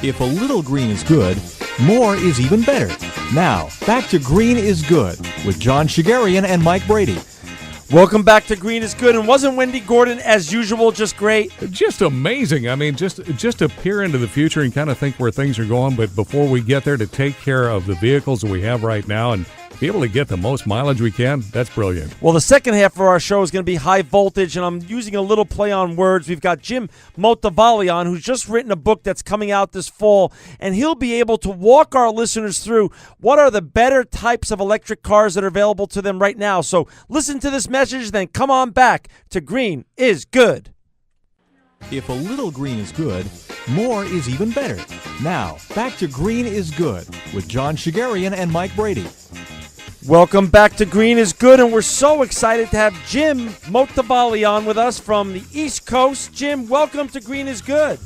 If a little green is good, more is even better. Now, back to Green is Good with John Shigarian and Mike Brady. Welcome back to Green is Good. And wasn't Wendy Gordon, as usual, just great? Just amazing. I mean, just to peer into the future and kind of think where things are going. But before we get there, to take care of the vehicles that we have right now and be able to get the most mileage we can, that's brilliant. Well, the second half of our show is going to be high voltage, and I'm using a little play on words. We've got Jim Motavalli on, who's just written a book that's coming out this fall, and he'll be able to walk our listeners through what are the better types of electric cars that are available to them right now. So listen to this message, then come on back to Green is Good. If a little green is good, more is even better. Now, back to Green is Good with John Shigarian and Mike Brady. Welcome back to Green is Good, and we're so excited to have Jim Motavalli on with us from the East Coast. Jim, welcome to Green is Good.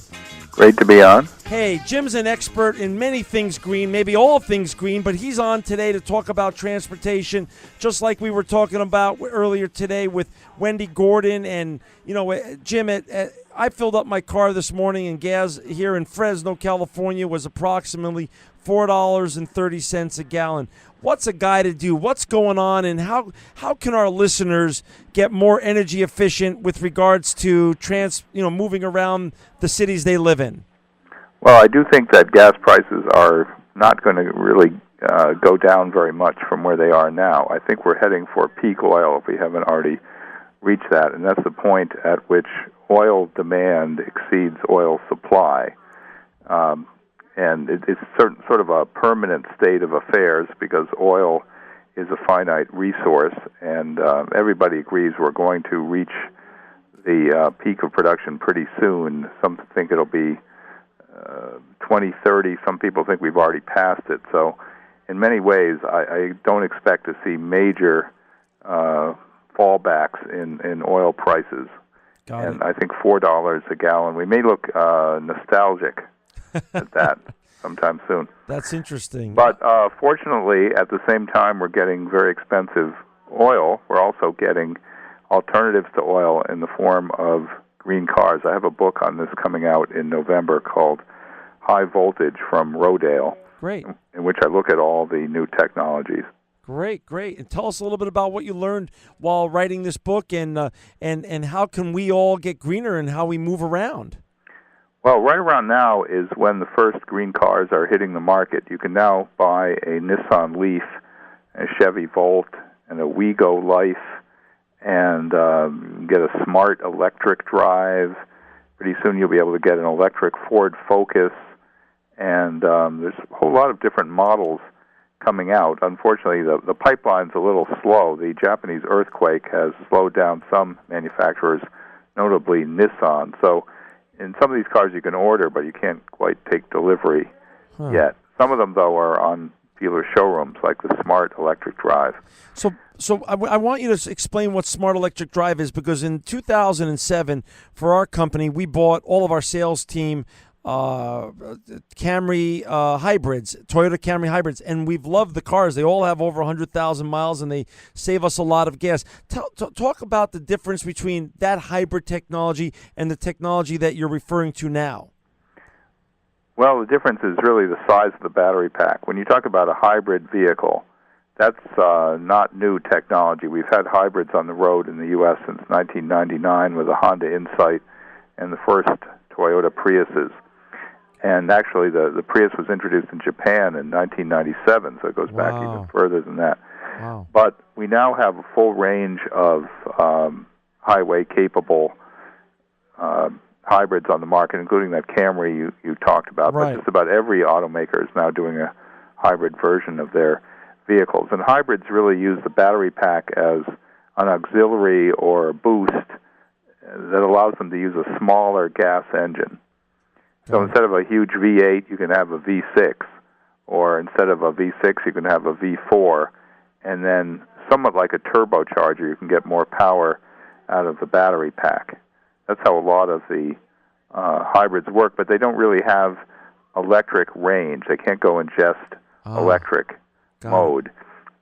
Great to be on. Hey, Jim's an expert in many things green, maybe all things green, but he's on today to talk about transportation, just like we were talking about earlier today with Wendy Gordon. And, you know, Jim, I filled up my car this morning, and gas here in Fresno, California, was approximately $4.30 a gallon. What's a guy to do? What's going on, and how can our listeners get more energy efficient with regards to moving around the cities they live in? Well, I do think that gas prices are not going to really go down very much from where they are now. I think we're heading for peak oil if we haven't already reached that, and that's the point at which oil demand exceeds oil supply. And it's sort of a permanent state of affairs because oil is a finite resource, and everybody agrees we're going to reach the peak of production pretty soon. Some think it'll be 2030. Some people think we've already passed it. So in many ways, I don't expect to see major fallbacks in oil prices. And I think $4 a gallon, we may look nostalgic at that sometime soon. That's interesting. But fortunately, at the same time we're getting very expensive oil, we're also getting alternatives to oil in the form of green cars. I have a book on this coming out in November called High Voltage from Rodale. Great. In which I look at all the new technologies. Great. And tell us a little bit about what you learned while writing this book, and how can we all get greener and how we move around. Well, right around now is when the first green cars are hitting the market. You can now buy a Nissan Leaf, a Chevy Volt, and a Wego Life, and get a smart electric drive. Pretty soon you'll be able to get an electric Ford Focus, and there's a whole lot of different models coming out. Unfortunately, the pipeline's a little slow. The Japanese earthquake has slowed down some manufacturers, notably Nissan. So in some of these cars you can order, but you can't quite take delivery yet. Some of them, though, are on dealer showrooms, like the Smart Electric Drive. So I want you to explain what Smart Electric Drive is, because in 2007, for our company, we bought all of our sales team Camry hybrids, Toyota Camry hybrids, and we've loved the cars. They all have over 100,000 miles, and they save us a lot of gas. Talk about the difference between that hybrid technology and the technology that you're referring to now. Well, the difference is really the size of the battery pack. When you talk about a hybrid vehicle, that's not new technology. We've had hybrids on the road in the U.S. since 1999 with a Honda Insight and the first Toyota Priuses. And actually, the Prius was introduced in Japan in 1997, so it goes back even further than that. Wow. But we now have a full range of highway-capable hybrids on the market, including that Camry you talked about. Right. But just about every automaker is now doing a hybrid version of their vehicles. And hybrids really use the battery pack as an auxiliary or a boost that allows them to use a smaller gas engine. So instead of a huge V8, you can have a V6, or instead of a V6, you can have a V4, and then somewhat like a turbocharger, you can get more power out of the battery pack. That's how a lot of the hybrids work, but they don't really have electric range. They can't go in just electric mode.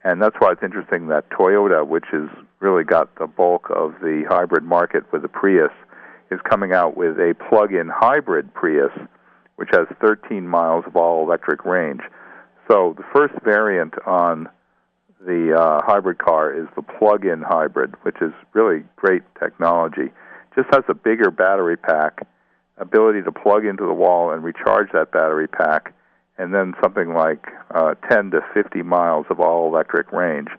And that's why it's interesting that Toyota, which has really got the bulk of the hybrid market with the Prius, is coming out with a plug-in hybrid Prius, which has 13 miles of all-electric range. So the first variant on the hybrid car is the plug-in hybrid, which is really great technology. Just has a bigger battery pack, ability to plug into the wall and recharge that battery pack, and then something like 10 to 50 miles of all-electric range.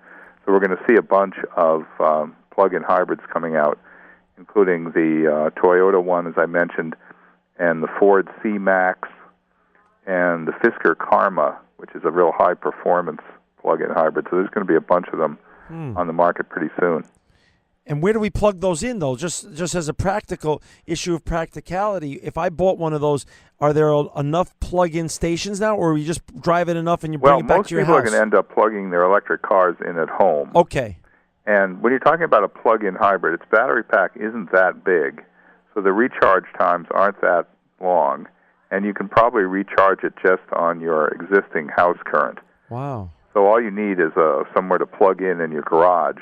So we're going to see a bunch of plug-in hybrids coming out, including the Toyota one, as I mentioned, and the Ford C-Max, and the Fisker Karma, which is a real high-performance plug-in hybrid. So there's going to be a bunch of them on the market pretty soon. And where do we plug those in, though? Just as a practical issue of practicality, if I bought one of those, are there enough plug-in stations now, or you just drive it enough and you bring it back to your house? Well, most people are going to end up plugging their electric cars in at home. Okay. And when you're talking about a plug-in hybrid, its battery pack isn't that big, so the recharge times aren't that long, and you can probably recharge it just on your existing house current. Wow. So all you need is somewhere to plug in your garage.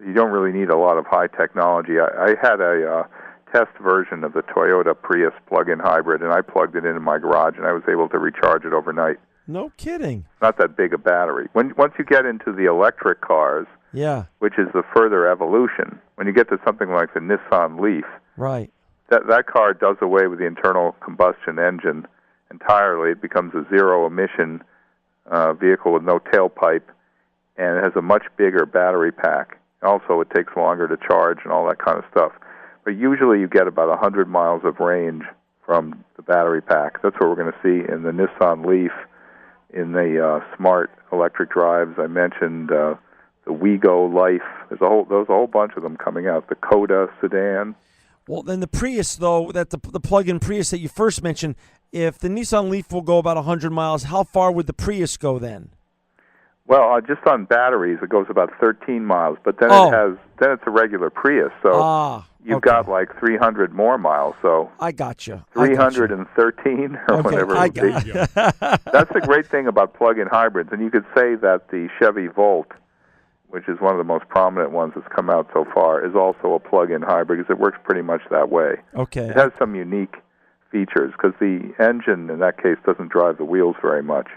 You don't really need a lot of high technology. I had a test version of the Toyota Prius plug-in hybrid, and I plugged it into my garage, and I was able to recharge it overnight. No kidding. Not that big a battery. Once you get into the electric cars, which is the further evolution, when you get to something like the Nissan Leaf, right, that car does away with the internal combustion engine entirely. It becomes a zero-emission vehicle with no tailpipe, and it has a much bigger battery pack. Also, it takes longer to charge and all that kind of stuff. But usually you get about 100 miles of range from the battery pack. That's what we're going to see in the Nissan Leaf, in the smart electric drives I mentioned, the WeGo Life. There's a whole bunch of them coming out. The Coda sedan. Well, then the Prius, though, the plug-in Prius that you first mentioned, if the Nissan Leaf will go about 100 miles, how far would the Prius go then? Well, just on batteries, it goes about 13 miles, but then it's a regular Prius, so you've got like 300 more miles. So I gotcha. 313 or whatever it would be. That's the great thing about plug-in hybrids, and you could say that the Chevy Volt, which is one of the most prominent ones that's come out so far, is also a plug-in hybrid because it works pretty much that way. Okay. It has some unique features because the engine, in that case, doesn't drive the wheels very much.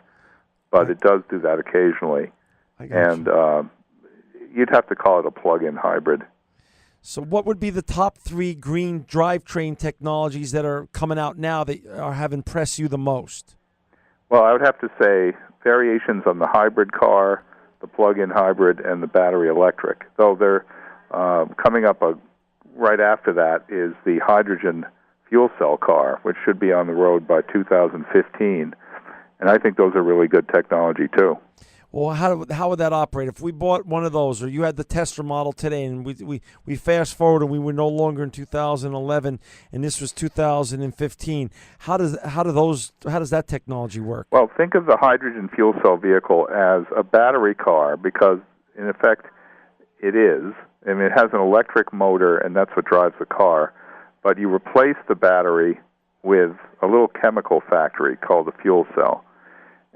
But it does do that occasionally, and you'd have to call it a plug-in hybrid. So what would be the top 3 green drivetrain technologies that are coming out now that have impressed you the most? Well, I would have to say variations on the hybrid car, the plug-in hybrid, and the battery electric. Though they're coming up right after that is the hydrogen fuel cell car, which should be on the road by 2015. And I think those are really good technology, too. Well, how would that operate? If we bought one of those, or you had the Tesla model today, and we fast forward and we were no longer in 2011, and this was 2015, how does that technology work? Well, think of the hydrogen fuel cell vehicle as a battery car because, in effect, it is. I mean, it has an electric motor, and that's what drives the car. But you replace the battery with a little chemical factory called the fuel cell.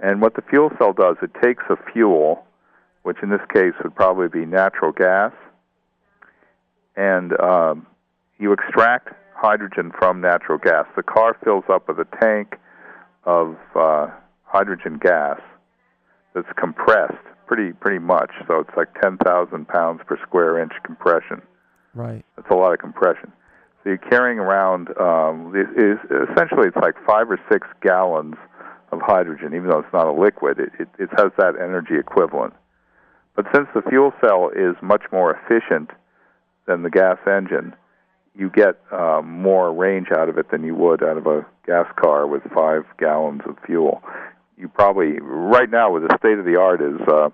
And what the fuel cell does, it takes a fuel, which in this case would probably be natural gas, and you extract hydrogen from natural gas. The car fills up with a tank of hydrogen gas that's compressed pretty much, so it's like 10,000 pounds per square inch compression. Right. That's a lot of compression. So you're carrying around, essentially it's like 5 or 6 gallons of hydrogen, even though it's not a liquid. It has that energy equivalent. But since the fuel cell is much more efficient than the gas engine, you get more range out of it than you would out of a gas car with 5 gallons of fuel. You probably, right now with the state-of-the-art is a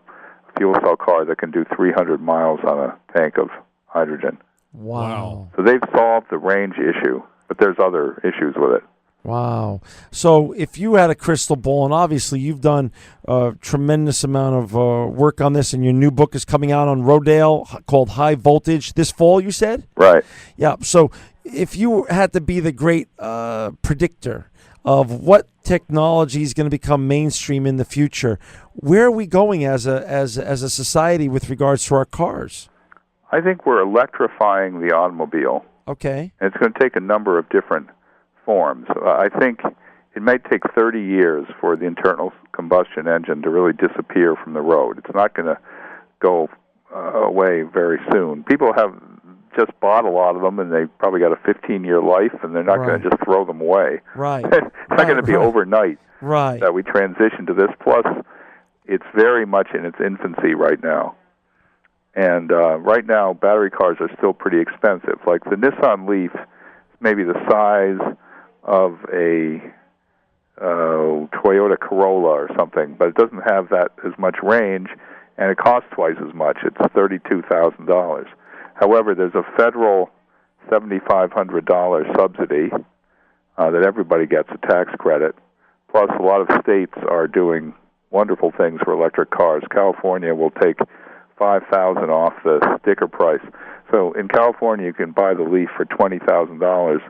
fuel cell car that can do 300 miles on a tank of hydrogen. Wow. So they've solved the range issue, but there's other issues with it. Wow. So if you had a crystal ball, and obviously you've done a tremendous amount of work on this, and your new book is coming out on Rodale called High Voltage this fall, you said? Right. Yeah. So if you had to be the great predictor of what technology is going to become mainstream in the future, where are we going as a society with regards to our cars? I think we're electrifying the automobile. Okay. And it's going to take a number of different forms. I think it may take 30 years for the internal combustion engine to really disappear from the road. It's not going to go away very soon. People have just bought a lot of them, and they've probably got a 15-year life, and they're not going to just throw them away. Right. It's not going to be overnight that we transition to this. Plus, it's very much in its infancy right now. And right now, battery cars are still pretty expensive. Like the Nissan Leaf, maybe the size of a Toyota Corolla or something, but it doesn't have that as much range, and it costs twice as much. It's $32,000. However, there's a federal $7,500 subsidy that everybody gets a tax credit. Plus, a lot of states are doing wonderful things for electric cars. California will take $5,000 off the sticker price. So in California, you can buy the Leaf for $20,000.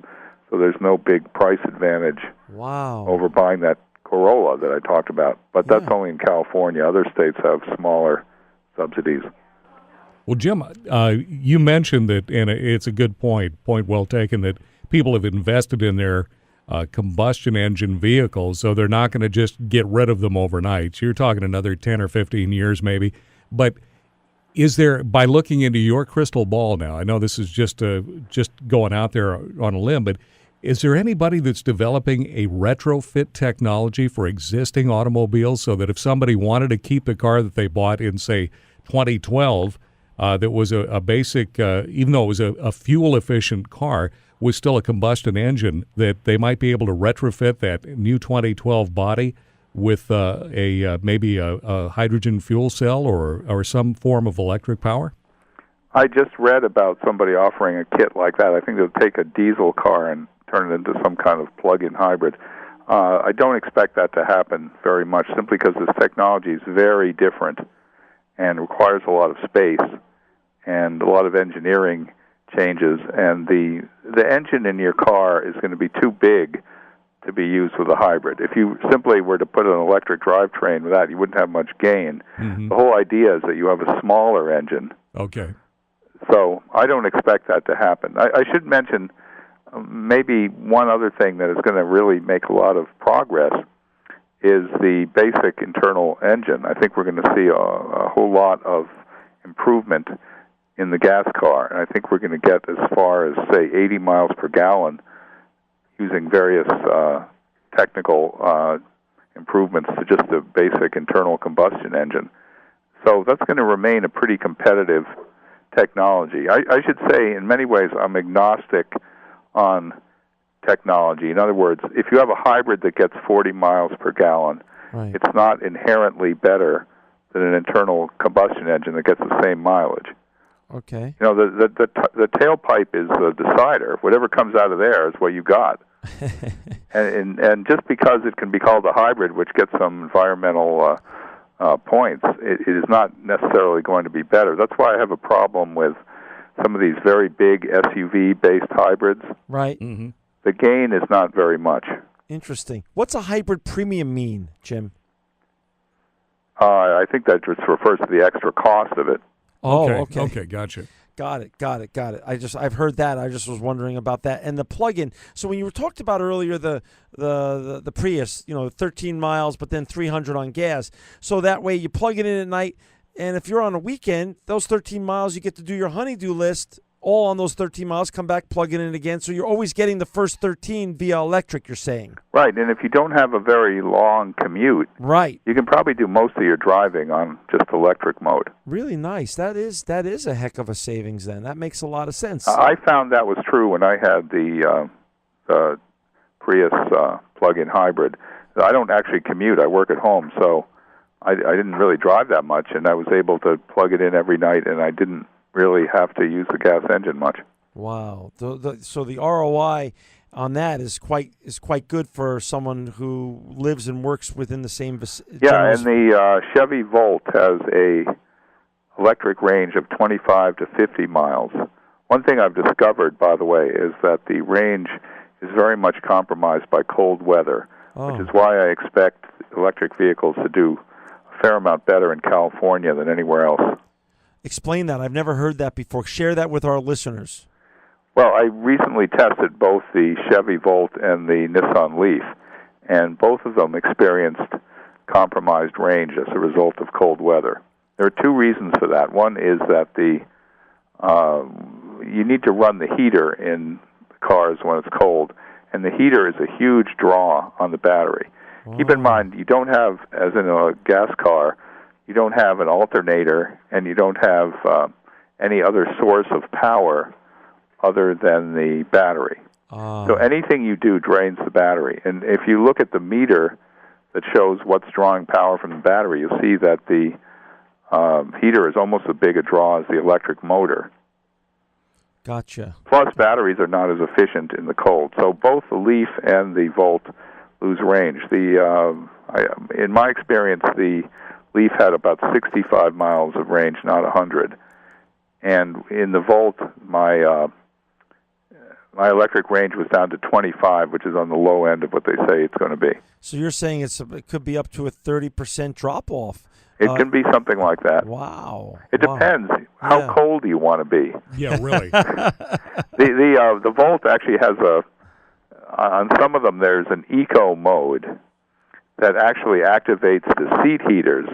So there's no big price advantage over buying that Corolla that I talked about. But that's only in California. Other states have smaller subsidies. Well, Jim, you mentioned that, and it's a good point well taken, that people have invested in their combustion engine vehicles, so they're not going to just get rid of them overnight. So you're talking another 10 or 15 years maybe. But is there, by looking into your crystal ball now, I know this is just going out there on a limb, but is there anybody that's developing a retrofit technology for existing automobiles so that if somebody wanted to keep the car that they bought in, say, 2012, that was a basic, even though it was a fuel-efficient car, was still a combustion engine, that they might be able to retrofit that new 2012 body with maybe a hydrogen fuel cell or some form of electric power? I just read about somebody offering a kit like that. I think they'll take a diesel car and turn it into some kind of plug-in hybrid. I don't expect that to happen very much, simply because this technology is very different and requires a lot of space and a lot of engineering changes. And the engine in your car is going to be too big to be used with a hybrid. If you simply were to put an electric drivetrain with that, you wouldn't have much gain. Mm-hmm. The whole idea is that you have a smaller engine. Okay. So I don't expect that to happen. I should mention maybe one other thing that is going to really make a lot of progress is the basic internal engine. I think we're going to see a whole lot of improvement in the gas car, and I think we're going to get as far as, say, 80 miles per gallon using various technical improvements to just the basic internal combustion engine. So that's going to remain a pretty competitive technology. I should say, in many ways, I'm agnostic on technology. In other words, if you have a hybrid that gets 40 miles per gallon, it's not inherently better than an internal combustion engine that gets the same mileage. Okay. You know, the tailpipe is the decider. Whatever comes out of there is what you got. and just because it can be called a hybrid, which gets some environmental points, it is not necessarily going to be better. That's why I have a problem with some of these very big SUV-based hybrids. Right. Mm-hmm. The gain is not very much. Interesting. What's a hybrid premium mean, Jim? I think that just refers to the extra cost of it. Oh, okay. Okay, gotcha. Got it. I've heard that. I just was wondering about that. And the plug-in. So when you were talked about earlier the Prius, 13 miles, but then 300 on gas. So that way you plug it in at night, and if you're on a weekend, those 13 miles you get to do your honey-do list all on those 13 miles. Come back, plug it in again. So you're always getting the first 13 via electric. You're saying. Right. And if you don't have a very long commute, you can probably do most of your driving on just electric mode. Really nice. That is a heck of a savings. Then that makes a lot of sense. I found that was true when I had the Prius plug-in hybrid. I don't actually commute. I work at home, so I didn't really drive that much, and I was able to plug it in every night, and I didn't really have to use the gas engine much. Wow. So the ROI on that is quite good for someone who lives and works within the same vicinity. Yeah, and the Chevy Volt has a electric range of 25 to 50 miles. One thing I've discovered, by the way, is that the range is very much compromised by cold weather, which is why I expect electric vehicles to do a fair amount better in California than anywhere else. Explain that. I've never heard that before. Share that with our listeners. Well, I recently tested both the Chevy Volt and the Nissan Leaf, and both of them experienced compromised range as a result of cold weather. There are two reasons for that. One is that you need to run the heater in cars when it's cold, and the heater is a huge draw on the battery. Oh. Keep in mind, you don't have, as in a gas car, you don't have an alternator, and you don't have any other source of power other than the battery. So anything you do drains the battery. And if you look at the meter that shows what's drawing power from the battery, you'll see that the heater is almost as big a draw as the electric motor. Gotcha. Plus, batteries are not as efficient in the cold. So both the Leaf and the Volt lose range. In my experience, the Leaf had about 65 miles of range, not 100. And in the Volt, my electric range was down to 25, which is on the low end of what they say it's going to be. So you're saying it could be up to a 30% drop-off. It can be something like that. Wow. It depends. How cold do you want to be? Yeah, really. The Volt actually has on some of them there's an eco mode that actually activates the seat heaters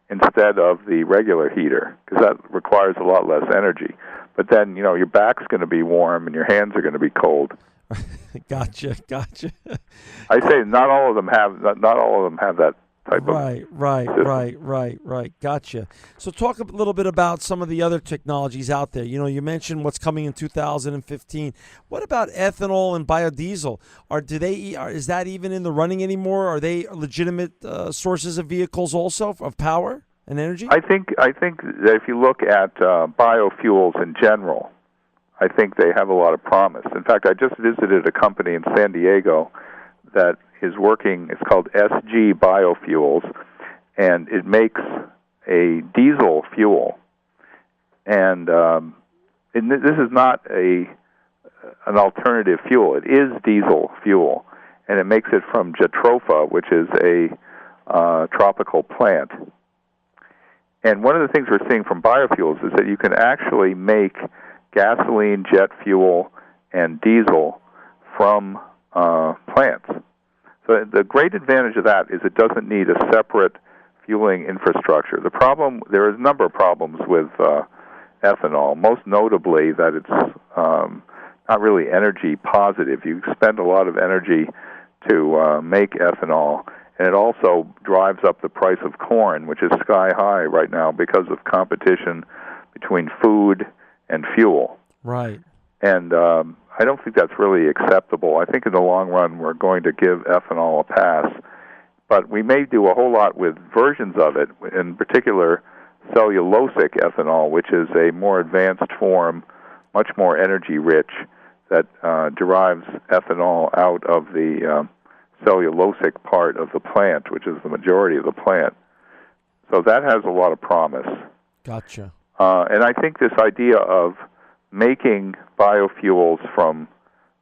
instead of the regular heater, because that requires a lot less energy. But then, your back's going to be warm and your hands are going to be cold. Gotcha. I say not all of them have that type Right. Gotcha. So talk a little bit about some of the other technologies out there. You mentioned what's coming in 2015. What about ethanol and biodiesel? Is that even in the running anymore? Are they legitimate sources of vehicles also of power and energy? I think that if you look at biofuels in general, I think they have a lot of promise. In fact, I just visited a company in San Diego that is working. It's called SG Biofuels, and it makes a diesel fuel. And this is not an alternative fuel. It is diesel fuel, and it makes it from jatropha, which is a tropical plant. And one of the things we're seeing from biofuels is that you can actually make gasoline, jet fuel, and diesel from plants. So the great advantage of that is it doesn't need a separate fueling infrastructure. There is a number of problems with ethanol, most notably that it's not really energy positive. You spend a lot of energy to make ethanol, and it also drives up the price of corn, which is sky high right now because of competition between food and fuel. Right. And I don't think that's really acceptable. I think in the long run we're going to give ethanol a pass. But we may do a whole lot with versions of it, in particular cellulosic ethanol, which is a more advanced form, much more energy-rich, that derives ethanol out of the cellulosic part of the plant, which is the majority of the plant. So that has a lot of promise. Gotcha. And I think this idea of making biofuels from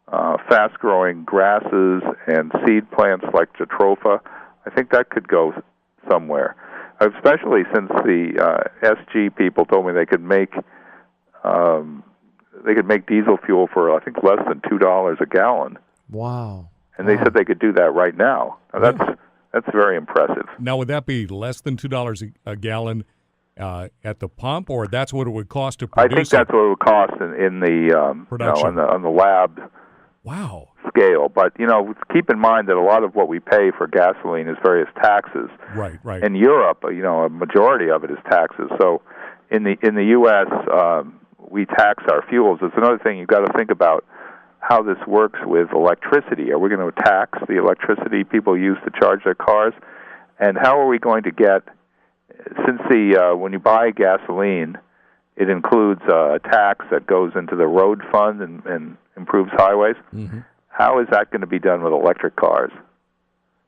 fast-growing grasses and seed plants like jatropha, I think that could go somewhere, especially since the SG people told me they could make diesel fuel for, I think, less than $2 a gallon. Wow. And they said they could do that right now. Now that's very impressive. Now, would that be less than $2 a gallon at the pump, or that's what it would cost to produce? I think that's what it would cost in the production on the lab. Wow. Scale. But keep in mind that a lot of what we pay for gasoline is various taxes. Right. In Europe, a majority of it is taxes. So in the U.S., we tax our fuels. It's another thing you've got to think about how this works with electricity. Are we going to tax the electricity people use to charge their cars? And how are we going to get, since when you buy gasoline, it includes a tax that goes into the road fund and improves highways. Mm-hmm. How is that going to be done with electric cars?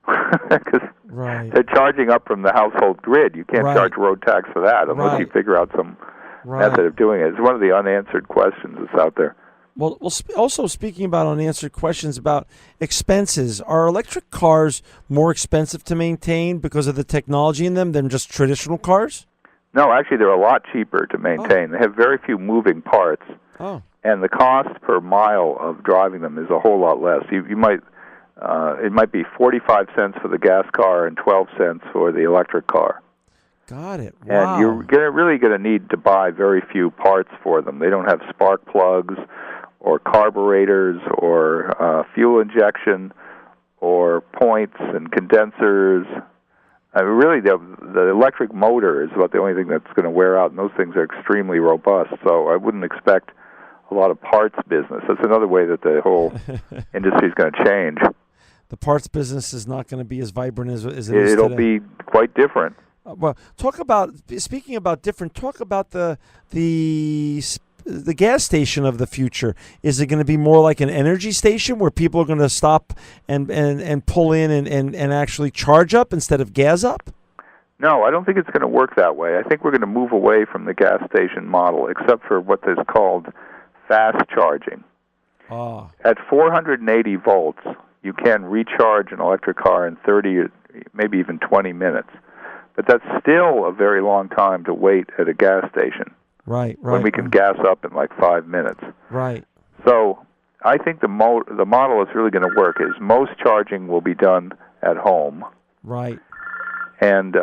Because they're charging up from the household grid. You can't charge road tax for that unless you figure out some method of doing it. It's one of the unanswered questions that's out there. Well, also speaking about unanswered questions about expenses, are electric cars more expensive to maintain because of the technology in them than just traditional cars? No, actually, they're a lot cheaper to maintain. They have very few moving parts, and the cost per mile of driving them is a whole lot less. You might it might be 45 cents for the gas car and 12 cents for the electric car. Got it. Wow. And you're really going to need to buy very few parts for them. They don't have spark plugs or carburetors or fuel injection or points and condensers. I mean, really, the electric motor is about the only thing that's going to wear out, and those things are extremely robust. So I wouldn't expect a lot of parts business. That's another way that the whole industry is going to change. The parts business is not going to be as vibrant as it is today. It'll be quite different. Well, speaking about different, talk about the gas station of the future. Is it going to be more like an energy station where people are going to stop and pull in and actually charge up instead of gas up? No, I don't think it's going to work that way. I think we're going to move away from the gas station model, except for what is called fast charging. Ah. At 480 volts, you can recharge an electric car in 30 or maybe even 20 minutes. But that's still a very long time to wait at a gas station. Right. When we can gas up in like 5 minutes. Right. So I think the model is really going to work is most charging will be done at home. Right. And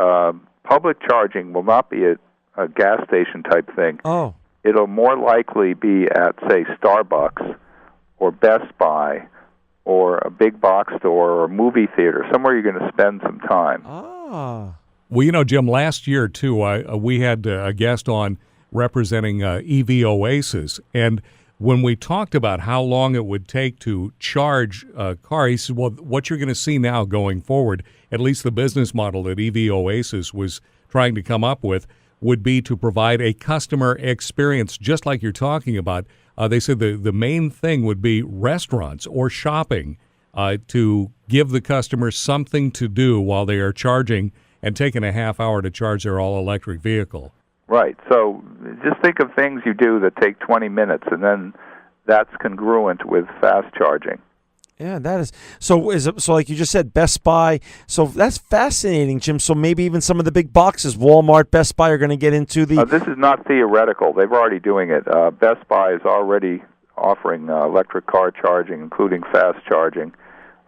public charging will not be a gas station type thing. Oh. It'll more likely be at, say, Starbucks or Best Buy or a big box store or a movie theater, somewhere you're going to spend some time. Ah. Well, Jim, last year, too, we had a guest on representing EV Oasis, and when we talked about how long it would take to charge a car, he said, well, what you're going to see now going forward, at least the business model that EV Oasis was trying to come up with, would be to provide a customer experience, just like you're talking about. They said the main thing would be restaurants or shopping to give the customer something to do while they are charging and taking a half hour to charge their all-electric vehicle. Right. So just think of things you do that take 20 minutes, and then that's congruent with fast charging. Yeah, that is. So like you just said, Best Buy. So that's fascinating, Jim. So maybe even some of the big boxes, Walmart, Best Buy, are going to get into the... This is not theoretical. They've already doing it. Best Buy is already offering electric car charging, including fast charging.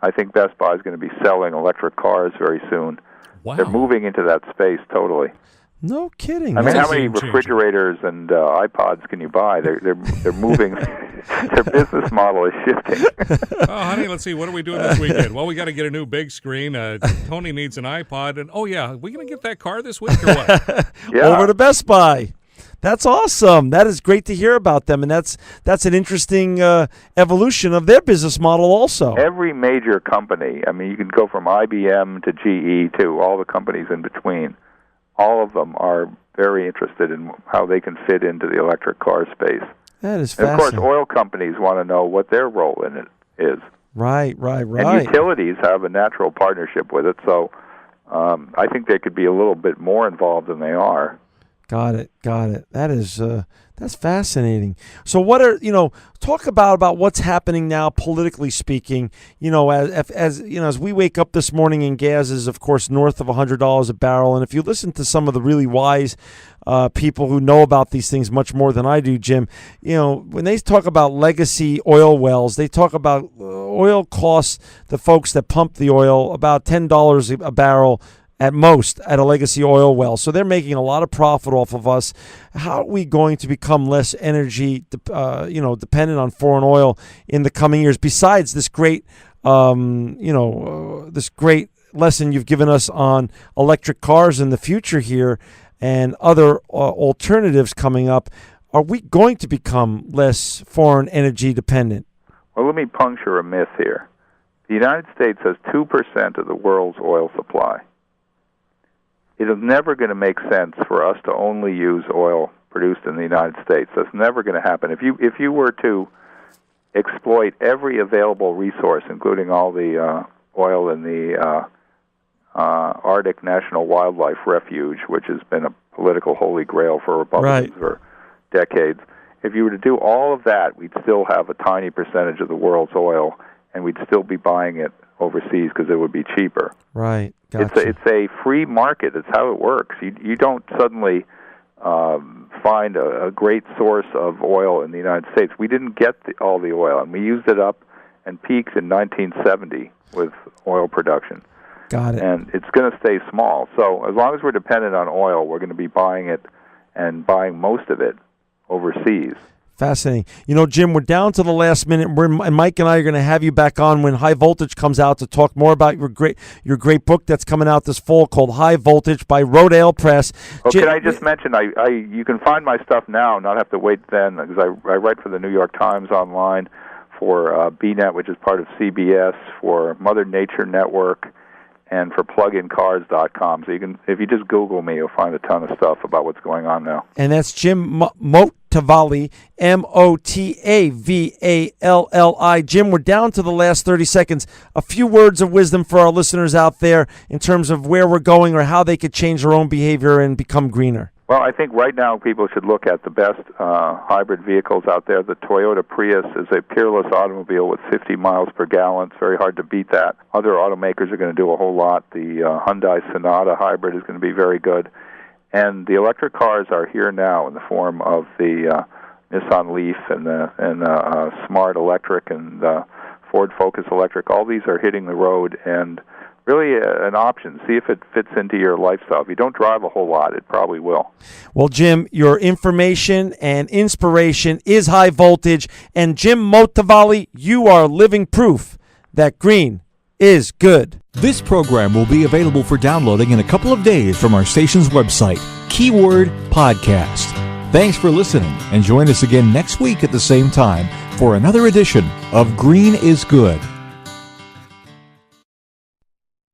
I think Best Buy is going to be selling electric cars very soon. Wow. They're moving into that space totally. No kidding. I mean, That's how many a game changer. refrigerators and iPods can you buy? They're moving. Their business model is shifting. Oh, honey, let's see. What are we doing this weekend? Well, we got to get a new big screen. Tony needs an iPod. And, oh, yeah, are we going to get that car this week or what? Yeah. Over to Best Buy. That's awesome. That is great to hear about them, and that's an interesting evolution of their business model also. Every major company, I mean, you can go from IBM to GE to all the companies in between. All of them are very interested in how they can fit into the electric car space. That is And of fascinating. course, oil companies want to know what their role in it is. Right. And utilities have a natural partnership with it, so I think they could be a little bit more involved than they are. Got it. That is that's fascinating. So what are talk about what's happening now politically speaking. As we wake up this morning and gas is of course north of $100 a barrel, and if you listen to some of the really wise people who know about these things much more than I do, Jim, when they talk about legacy oil wells, they talk about oil costs the folks that pump the oil about $10 a barrel at most at a legacy oil well. So they're making a lot of profit off of us. How are we going to become less energy dependent on foreign oil in the coming years, besides this great this great lesson you've given us on electric cars in the future here and other alternatives coming up? Are we going to become less foreign energy dependent? Well, let me puncture a myth here. The United States has 2% of the world's oil supply. It is never going to make sense for us to only use oil produced in the United States. That's never going to happen. If you were to exploit every available resource, including all the oil in the Arctic National Wildlife Refuge, which has been a political holy grail for Republicans for decades, if you were to do all of that, we'd still have a tiny percentage of the world's oil, and we'd still be buying it overseas because it would be cheaper. Right. Gotcha. It's a free market. It's how it works. You don't suddenly find a great source of oil in the United States. We didn't get all the oil, and we used it up, and peaked in 1970 with oil production. Got it. And it's going to stay small. So as long as we're dependent on oil, we're going to be buying it and buying most of it overseas. Fascinating. You know, Jim, we're down to the last minute, and Mike and I are going to have you back on when High Voltage comes out to talk more about your great book that's coming out this fall called High Voltage by Rodale Press. Well, can I just mention, you can find my stuff now, not have to wait then, because I write for the New York Times online, for BNet, which is part of CBS, for Mother Nature Network, and for plugincars.com. So you can, if you just Google me, you'll find a ton of stuff about what's going on now. And that's Jim Motavalli, Motavalli. Jim, we're down to the last 30 seconds. A few words of wisdom for our listeners out there in terms of where we're going or how they could change their own behavior and become greener. Well, I think right now people should look at the best hybrid vehicles out there. The Toyota Prius is a peerless automobile with 50 miles per gallon. It's very hard to beat that. Other automakers are going to do a whole lot. The Hyundai Sonata hybrid is going to be very good. And the electric cars are here now in the form of the Nissan Leaf and Smart Electric and Ford Focus Electric. All these are hitting the road and really an option. See if it fits into your lifestyle. If you don't drive a whole lot, it probably will. Well, Jim, your information and inspiration is High Voltage. And Jim Motavalli, you are living proof that green is good. This program will be available for downloading in a couple of days from our station's website, keyword podcast. Thanks for listening, and join us again next week at the same time for another edition of Green is Good.